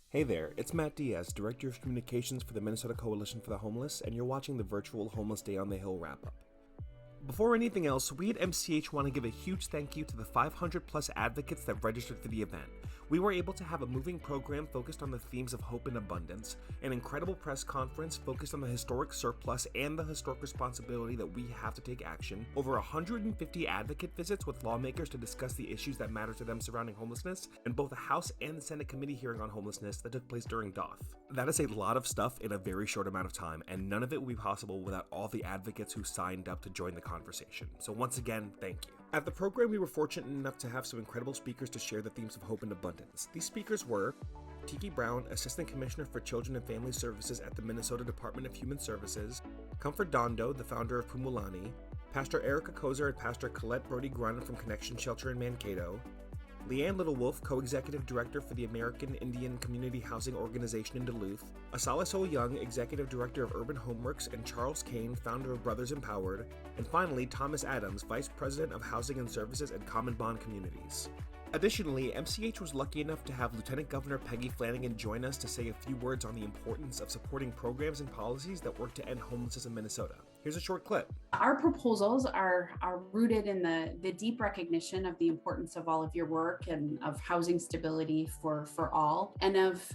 Hey there, it's Matt Diaz, Director of Communications for the Minnesota Coalition for the Homeless, and you're watching the virtual Homeless Day on the Hill wrap-up. Before anything else, we at MCH want to give a huge thank you to the 500 plus advocates that registered for the event. We were able to have a moving program focused on the themes of hope and abundance, an incredible press conference focused on the historic surplus and the historic responsibility that we have to take action, over 150 advocate visits with lawmakers to discuss the issues that matter to them surrounding homelessness, and both the House and the Senate committee hearing on homelessness that took place during DOTH. That is a lot of stuff in a very short amount of time, and none of it would be possible without all the advocates who signed up to join the conversation. So once again, thank you. At the program, we were fortunate enough to have some incredible speakers to share the themes of hope and abundance. These speakers were Tiki Brown, Assistant Commissioner for Children and Family Services at the Minnesota Department of Human Services, Comfort Dondo, the founder of Pumulani, Pastor Erica Kozer and Pastor Colette Brody-Grunin from Connection Shelter in Mankato, Leanne Little Wolf, Co-Executive Director for the American Indian Community Housing Organization in Duluth, Asala Sol Young, Executive Director of Urban Homeworks, and Charles Kane, founder of Brothers Empowered, and finally Thomas Adams, Vice President of Housing and Services at Common Bond Communities. Additionally, MCH was lucky enough to have Lieutenant Governor Peggy Flanagan join us to say a few words on the importance of supporting programs and policies that work to end homelessness in Minnesota. Here's a short clip. Our proposals are rooted in the deep recognition of the importance of all of your work and of housing stability for all, and of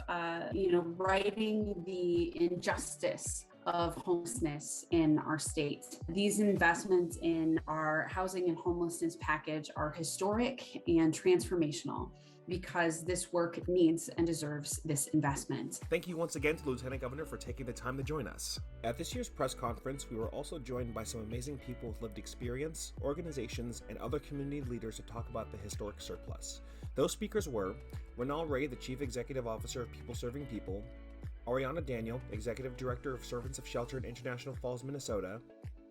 righting the injustice of homelessness in our state. These investments in our housing and homelessness package are historic and transformational because this work needs and deserves this investment. Thank you once again to Lieutenant Governor for taking the time to join us. At this year's press conference, we were also joined by some amazing people with lived experience, organizations, and other community leaders to talk about the historic surplus. Those speakers were Renal Ray, the Chief Executive Officer of People Serving People, Ariana Daniel, Executive Director of Servants of Shelter in International Falls, Minnesota,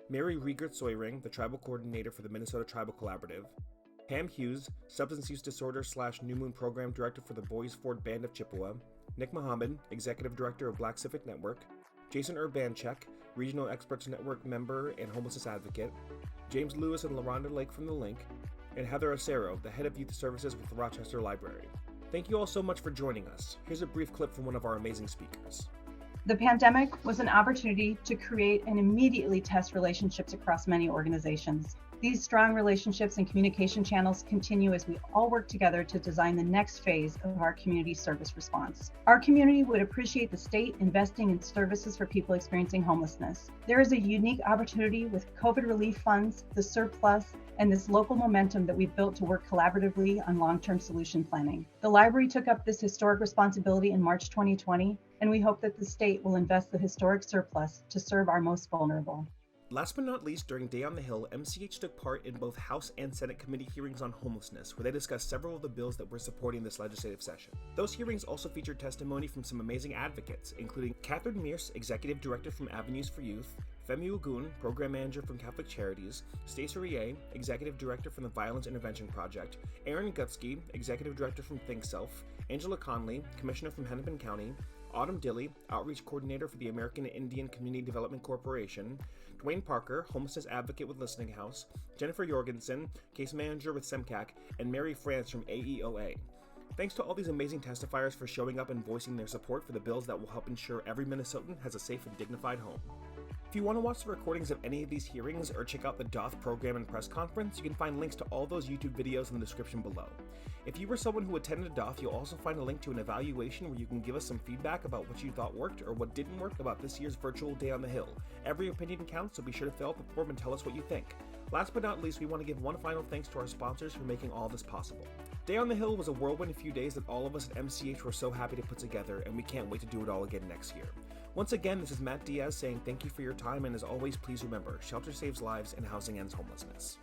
Mary Riegert-Soyring, the Tribal Coordinator for the Minnesota Tribal Collaborative, Pam Hughes, Substance Use Disorder / New Moon Program Director for the Boys Ford Band of Chippewa, Nick Mohammed, Executive Director of Black Civic Network, Jason Urbanchek, Regional Experts Network member and homelessness advocate, James Lewis and LaRonda Lake from The Link, and Heather Acero, the Head of Youth Services with the Rochester Library. Thank you all so much for joining us. Here's a brief clip from one of our amazing speakers. The pandemic was an opportunity to create and immediately test relationships across many organizations. These strong relationships and communication channels continue as we all work together to design the next phase of our community service response. Our community would appreciate the state investing in services for people experiencing homelessness. There is a unique opportunity with COVID relief funds, the surplus, and this local momentum that we've built to work collaboratively on long-term solution planning. The library took up this historic responsibility in March 2020, and we hope that the state will invest the historic surplus to serve our most vulnerable. Last but not least, during Day on the Hill, MCH took part in both House and Senate committee hearings on homelessness, where they discussed several of the bills that were supporting this legislative session. Those hearings also featured testimony from some amazing advocates, including Catherine Mears, Executive Director from Avenues for Youth, Femi Ugun, Program Manager from Catholic Charities, Stacey Rie, Executive Director from the Violence Intervention Project, Aaron Gutsky, Executive Director from Think Self, Angela Conley, Commissioner from Hennepin County, Autumn Dilley, Outreach Coordinator for the American Indian Community Development Corporation, Dwayne Parker, Homelessness Advocate with Listening House, Jennifer Jorgensen, Case Manager with SEMCAC, and Mary France from AEOA. Thanks to all these amazing testifiers for showing up and voicing their support for the bills that will help ensure every Minnesotan has a safe and dignified home. If you want to watch the recordings of any of these hearings or check out the DOTH program and press conference, you can find links to all those YouTube videos in the description below. If you were someone who attended DOTH, you'll also find a link to an evaluation where you can give us some feedback about what you thought worked or what didn't work about this year's virtual Day on the Hill. Every opinion counts, so be sure to fill out the form and tell us what you think. Last but not least, we want to give one final thanks to our sponsors for making all this possible. Day on the Hill was a whirlwind few days that all of us at MCH were so happy to put together, and we can't wait to do it all again next year. Once again, this is Matt Diaz saying thank you for your time, and as always, please remember, shelter saves lives and housing ends homelessness.